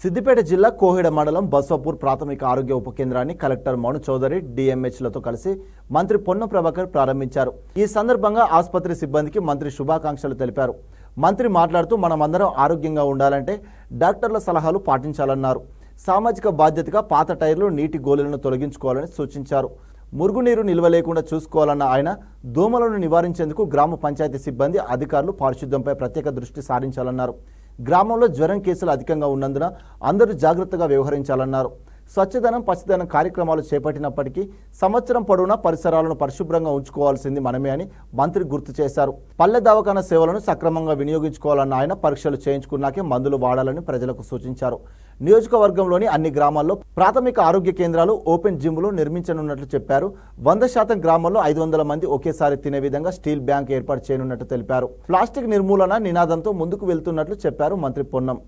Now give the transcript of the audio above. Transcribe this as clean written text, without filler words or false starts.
సిద్దిపేట జిల్లా కోహెడ మండలం బస్వాపూర్ ప్రాథమిక ఆరోగ్య ఉప కేంద్రాన్ని కలెక్టర్ మను చౌదరి డిఎంహెచ్లతో కలిసి మంత్రి పొన్నం ప్రభాకర్ ప్రారంభించారు. ఈ సందర్భంగా ఆసుపత్రి సిబ్బందికి మంత్రి శుభాకాంక్షలు తెలిపారు. మంత్రి మాట్లాడుతూ మనమందరం ఆరోగ్యంగా ఉండాలంటే డాక్టర్ల సలహాలు పాటించాలన్నారు. సామాజిక బాధ్యతగా పాత టైర్లు నీటి గోళీలను తొలగించుకోవాలని సూచించారు. మురుగునీరు నిల్వ లేకుండా చూసుకోవాలన్న ఆయన దోమలను నివారించేందుకు గ్రామ పంచాయతీ సిబ్బంది అధికారులు పారిశుద్ధ్యంపై ప్రత్యేక దృష్టి సారించాలన్నారు. గ్రామంలో జ్వరం కేసులు అధికంగా ఉన్నందున అందరూ జాగ్రత్తగా వ్యవహరించాలన్నారు. స్వచ్ఛదనం పచ్చదనం కార్యక్రమాలు చేపట్టినప్పటికీ సంవత్సరం పొడవునా పరిసరాలను పరిశుభ్రంగా ఉంచుకోవాల్సింది మనమే అని మంత్రి గుర్తు చేశారు. పల్లె దవాఖానా సేవలను సక్రమంగా వినియోగించుకోవాలన్న ఆయన పరీక్షలు చేయించుకున్నాకే మందులు వాడాలని ప్రజలకు సూచించారు. నియోజకవర్గంలోని అన్ని గ్రామాల్లో ప్రాథమిక ఆరోగ్య కేంద్రాలు, ఓపెన్ జిమ్లు నిర్మించనున్నట్లు చెప్పారు. 100% గ్రామాల్లో 500 మంది ఒకేసారి తినే విధంగా స్టీల్ బ్యాంక్ ఏర్పాటు చేయనున్నట్లు తెలిపారు. ప్లాస్టిక్ నిర్మూలన నినాదంతో ముందుకు వెళ్తున్నట్లు చెప్పారు మంత్రి పొన్నం.